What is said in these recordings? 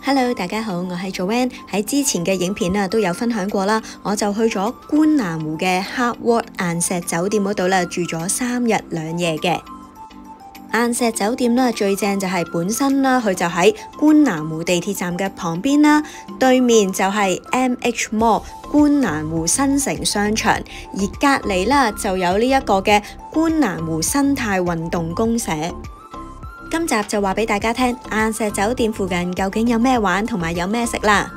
Hello， 大家好，我係 Joanne。喺之前嘅影片都有分享過啦，我就去咗觀瀾湖嘅 Heartward 岩石酒店嗰度住咗3日2夜嘅。岩石酒店最正就係本身佢就喺觀瀾湖地鐵站嘅旁邊啦，對面就係 MH Mall 觀瀾湖新城商場，而隔離就有呢一個嘅觀瀾湖生態運動公社。今集就話俾大家聽，岩石酒店附近究竟有咩玩同埋有咩食啦。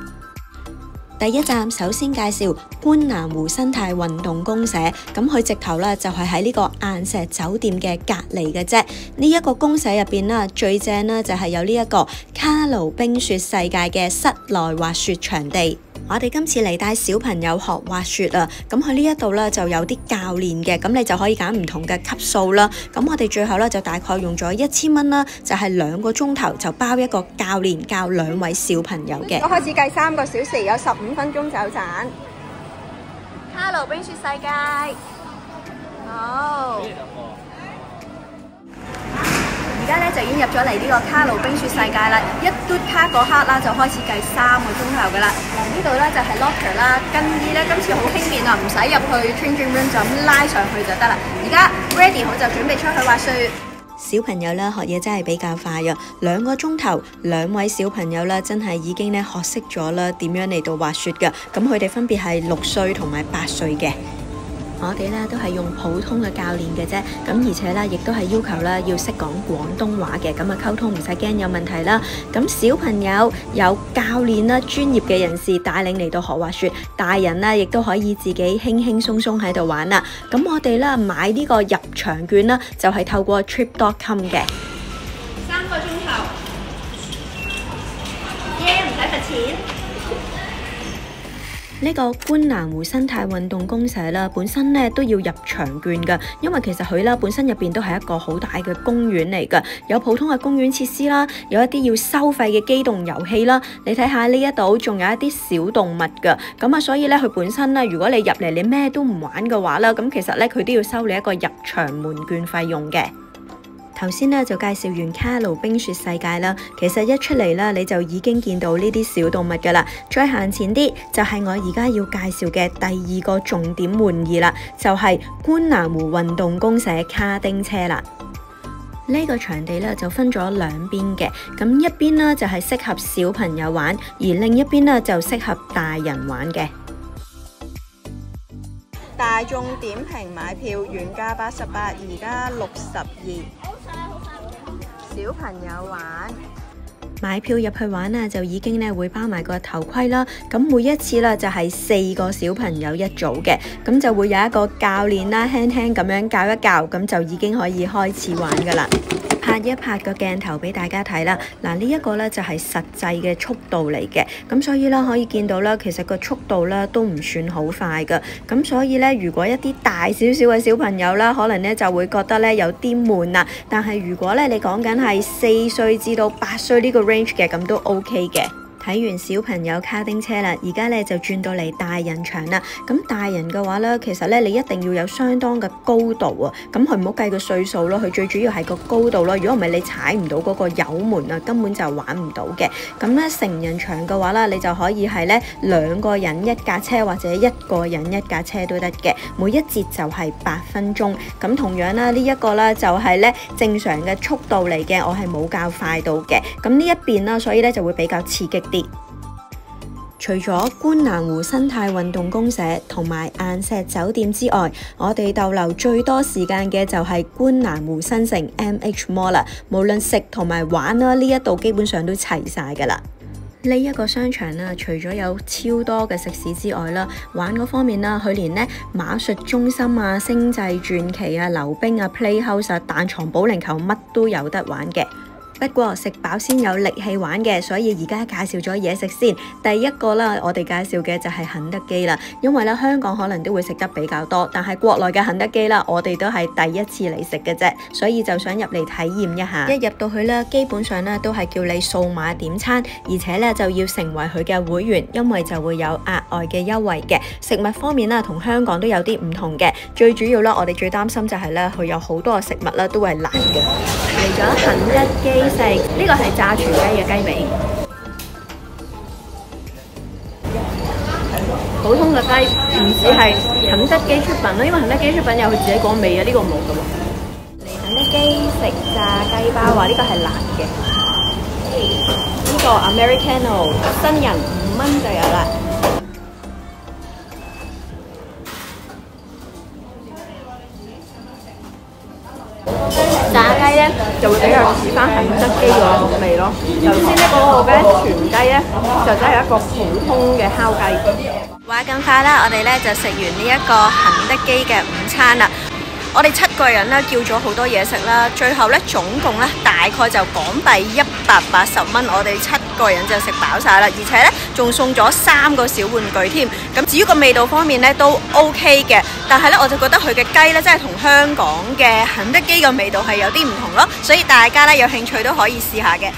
第一站首先介紹觀瀾湖生態運動公社，咁佢直頭就係喺呢個岩石酒店嘅隔離嘅啫。呢一個公社入邊最正就係有呢一個卡魯冰雪世界嘅室內滑雪場地。我哋今次嚟帶小朋友學滑雪啊，咁佢呢一度就有啲教練嘅，咁你就可以揀唔同嘅級數啦。咁我哋最後就大概用咗1000蚊啦，就係2個鐘頭就包一個教練教2位小朋友嘅。我開始計3個小時，有15分鐘走盞。卡魯冰雪世界，好。而家就已經入咗嚟呢個卡魯冰雪世界啦，一嘟卡嗰刻就開始計3個鐘頭噶啦。呢度就係 locker 啦，更衣今次好輕便啊，唔使入去 changing room 就咁拉上去就得啦。而家 ready 好就準備出去滑雪。小朋友學嘢真係比較快啊，2個鐘頭2位小朋友真係已經學識咗點樣嚟到滑雪噶。咁佢哋分別係6歲同埋8歲嘅。我哋都係用普通嘅教練嘅啫，咁而且亦都係要求要識講廣東話嘅，咁溝通唔使驚有問題啦。咁小朋友有教練專業嘅人士帶領嚟到學滑雪，大人亦都可以自己輕輕鬆鬆喺度玩啦。咁我哋買呢個入場券就係透過 trip.com 嘅。3個鐘頭，唔使罰錢。呢個觀瀾湖生態運動公社本身都要入場券噶，因為其實佢本身入邊都係一個好大嘅公園嚟噶，有普通嘅公園設施啦，有一啲要收費嘅機動遊戲啦。你睇下呢一度仲有一啲小動物噶，咁所以佢本身如果你入嚟你咩都唔玩嘅話咁其實佢都要收你一個入場門券費用嘅。頭先就介紹完卡魯冰雪世界啦，其實一出嚟你就已經見到呢啲小動物噶啦。再行前啲就係我而家要介紹嘅第2個重點玩意啦，就係觀瀾湖運動公社卡丁車啦。呢個場地就分咗2邊嘅，咁一邊就係適合小朋友玩，而另一邊就適合大人玩嘅。大眾點評買票原價88，而家62。小朋友玩，買票入去玩就已經會包埋個頭盔啦。咁每一次就係4個小朋友一組嘅，咁就會有一個教練啦，輕輕咁樣教一教，咁就已經可以開始玩噶啦。拍一拍個鏡頭俾大家睇啦。嗱，呢一個就係實際嘅速度嚟嘅，咁所以可以見到其實個速度都唔算好快噶。咁所以如果一啲大少少嘅小朋友可能就會覺得有啲悶啦。但係如果你講緊係4歲至到8歲呢個 range 嘅，咁都 OK 嘅。睇完小朋友卡丁車啦，而家就轉到嚟大人場啦。咁大人嘅話其實你一定要有相當嘅高度啊。咁佢唔好計個歲數咯，佢最主要係個高度咯。如果唔係你踩唔到嗰個油門啊，根本就玩唔到嘅。咁成人場嘅話你就可以係2個人1架車或者1個人1架車都得嘅。每一節就係8分鐘。咁同樣呢一個就係正常嘅速度嚟嘅，我係冇較快到嘅。咁呢一邊啦，所以就會比較刺激啲。除咗觀瀾湖生態運動公社同埋岩石酒店之外，我哋逗留最多時間嘅就係觀瀾湖新城 MH Mall 啦。無論食同埋玩啦，呢一度基本上都齊晒噶啦。呢一個商場除咗有超多嘅食肆之外啦，玩嗰方面佢連馬術中心啊、星際傳奇啊、溜冰啊、Playhouse 啊、彈床保齡球乜都有得玩嘅。不過食飽先有力氣玩嘅，所以而家介紹咗嘢食先。第一個啦，我哋介紹嘅就係肯德基啦。因為香港可能都會食得比較多，但係國內嘅肯德基啦，我哋都係第一次嚟食嘅啫，所以就想入嚟體驗一下。一入到去啦，基本上都係叫你掃碼點餐，而且就要成為佢嘅會員，因為就會有額外嘅優惠嘅。食物方面同香港都有啲唔同嘅，最主要我哋最擔心就係佢有好多嘅食物都係辣嘅。嚟咗肯德基食呢個係炸全雞嘅雞髀。普通嘅雞，唔似係肯德基出品啦，因為肯德基出品有佢自己個味啊，呢個冇㗎喎。嚟肯德基食炸雞包啊，呢個係辣嘅。呢個 Americano 新人5蚊就有啦。炸雞咧就會比較似翻肯德基嗰個味咯。頭先呢嗰個嘅全雞咧就真係一個普通嘅烤雞。話咁快啦，我哋咧就食完呢一個肯德基嘅午餐啦。我哋7個人咧叫咗好多嘢食啦，最後咧總共咧大概就港幣180蚊，我哋7個人就食飽晒啦，而且咧仲送咗3個小玩具添。咁至於個味道方面咧都 OK 嘅，但係咧我就覺得佢嘅雞咧真係同香港嘅肯德基嘅味道係有啲唔同咯，所以大家咧有興趣都可以試下嘅。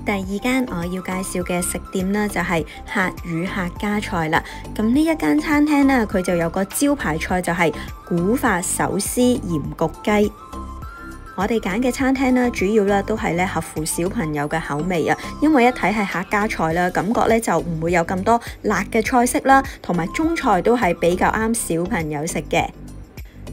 第二間我要介紹嘅食店呢，就係客與客家菜啦。咁呢一間餐廳呢，佢就有個招牌菜就係古法手撕鹽焗雞。我哋揀嘅餐廳呢，主要咧都係咧合乎小朋友嘅口味啊，因為一睇係客家菜啦，感覺咧就唔會有咁多辣嘅菜式啦，同埋中菜都係比較啱小朋友食嘅。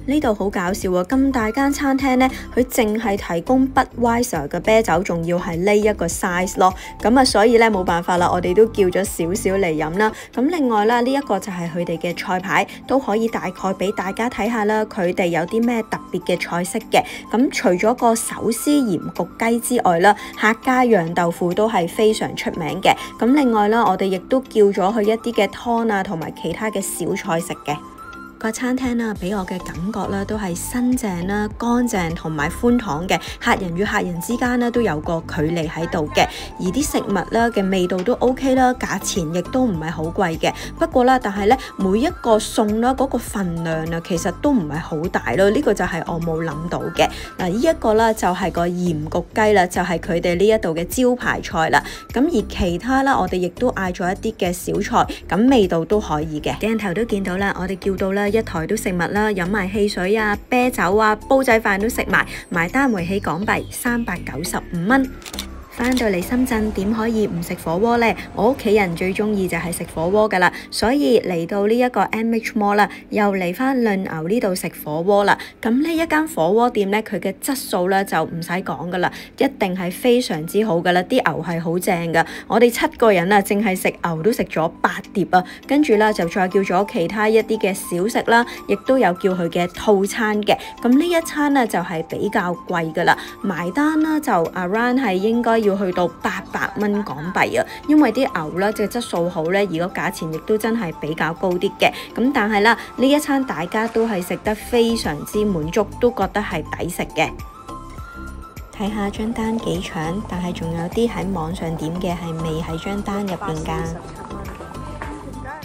呢度好搞笑喎！咁大間餐廳呢，佢淨係提供 Budweiser 嘅啤酒，仲要係呢一個 size 咯。咁啊，所以咧冇辦法啦，我哋都叫咗少少嚟飲啦。咁另外啦，呢一個就係佢哋嘅菜牌，都可以大概俾大家睇下啦。佢哋有啲咩特別嘅菜式嘅？咁除咗個手撕鹽焗雞之外啦，客家釀豆腐都係非常出名嘅。咁另外啦，我哋亦都叫咗佢一啲嘅湯啊，同埋其他嘅小菜食嘅。個餐廳啦，俾我嘅感覺啦，都係新淨啦、乾淨同埋寬敞嘅。客人與客人之間呢，都有個距離喺度嘅，而啲食物啦嘅味道都 OK 啦，價錢亦都唔係好貴嘅。不過啦，但係咧每一個餸啦嗰個份量啊，其實都唔係好大咯。呢個就係我冇諗到嘅。嗱，呢一個啦就係個鹽焗雞啦，就係佢哋呢一度嘅招牌菜啦。咁而其他啦，我哋亦都嗌咗一啲嘅小菜，咁味道都可以嘅。鏡頭都見到啦，我哋叫到啦。一台都食物啦，飲埋汽水啊、啤酒啊、煲仔飯都食埋，埋單為起港幣395蚊。返到嚟深圳點可以唔食火鍋呢？我屋企人最中意就係食火鍋噶啦，所以嚟到呢一個 MH Mall 啦，又嚟返論牛呢度食火鍋啦。咁呢一間火鍋店呢，佢嘅質素呢就唔使講噶啦，一定係非常之好噶啦，啲牛係好正噶。我哋7個人啊，淨係食牛都食咗8碟啊，跟住啦就再叫咗其他一啲嘅小食啦，亦都有叫佢嘅套餐嘅。咁呢一餐呢，就係比較貴噶啦，埋單啦就 around 係應該要去到800蚊港幣啊，因為啲牛咧嘅質素好咧，而個價錢亦都真係比較高啲嘅。咁但係啦，呢一餐大家都係食得非常之滿足，都覺得係抵食嘅。睇下張單幾長，但係仲有啲喺網上點嘅係未喺張單入邊㗎。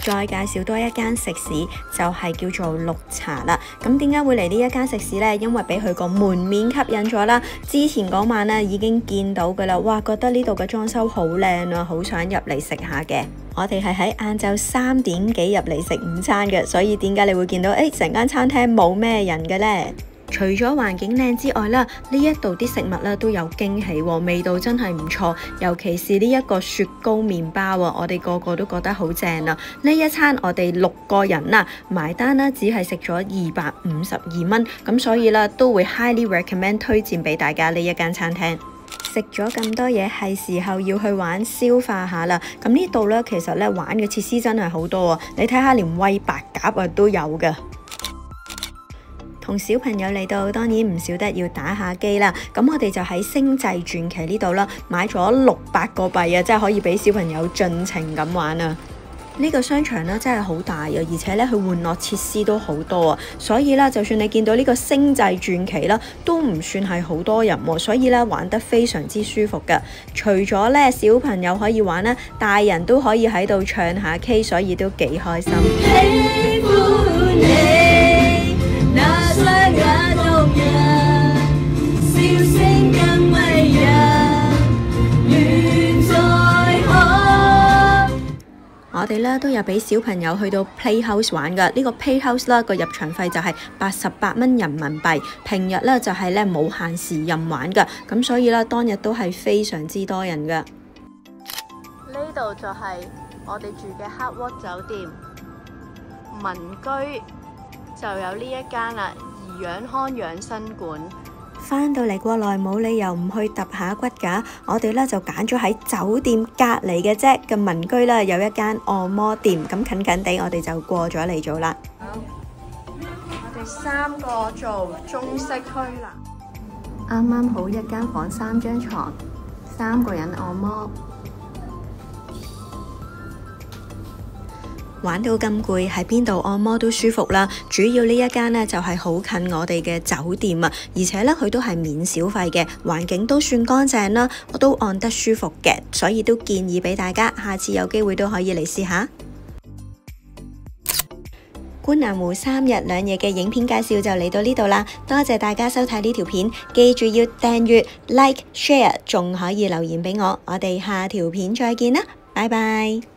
再介紹多一間食肆，就係叫做綠茶啦。咁點解會嚟呢一間食肆呢？因為俾佢個門面吸引咗啦。之前嗰晚呢已經見到噶啦，哇！覺得呢度嘅裝修好靚啊，好想入嚟食下嘅。我哋係喺晏晝3點幾入嚟食午餐嘅，所以點解你會見到成間餐廳冇咩人嘅呢？除咗環境靚之外啦，呢一度啲食物咧都有驚喜喎，味道真係唔錯。尤其是呢一個雪糕麵包啊，我哋個個都覺得好正啊！呢一餐我哋6個人啊，埋單啦，只係食咗252蚊，咁所以啦都會 highly recommend 推薦俾大家呢一間餐廳。食咗咁多嘢，係時候要去玩消化下啦。咁呢度咧其實咧玩嘅設施真係好多啊！你睇下連餵白鴿啊都有㗎。同小朋友嚟到，當然唔少得要打下機啦。咁我哋就喺星際傳奇呢度啦，買咗600個幣啊，真係可以俾小朋友盡情咁玩啊！呢個商場咧真係好大啊，而且咧佢玩樂設施都好多啊，所以啦，就算你見到呢個星際傳奇啦，都唔算係好多人喎，所以咧玩得非常之舒服㗎。除咗咧小朋友可以玩啦，大人都可以喺度唱下 K， 所以都幾開心。喜歡你那雙眼動人，笑聲更迷人，願再看。我哋咧都有俾小朋友去到 Playhouse 玩㗎，呢個 Playhouse 啦個入場費就係88蚊人民幣，平日咧就係咧冇限時任玩㗎，咁所以咧當日都係非常之多人㗎。呢度就係我哋住嘅黑窩酒店，民居就有呢一間啦，頤養康養生館。返到嚟國內冇理由唔去揼下骨㗎，我哋咧就揀咗喺酒店隔離嘅啫嘅民居啦，有一間按摩店，咁近近地我哋就過咗嚟做啦。好，我哋3個做中式推拿，啱啱好一間房3張床，3個人按摩。玩到咁攰，喺邊度按摩都舒服啦。主要呢一間呢，就係好近我哋嘅酒店啊，而且呢，佢都係免小費嘅，環境都算乾淨啦，我都按得舒服嘅，所以都建議俾大家，下次有機會都可以嚟試下。觀瀾湖3日2夜嘅影片介紹就嚟到呢度啦，多謝大家收睇呢條片，記住要訂閱、like、share， 仲可以留言俾我，我哋下條片再見啦，拜拜。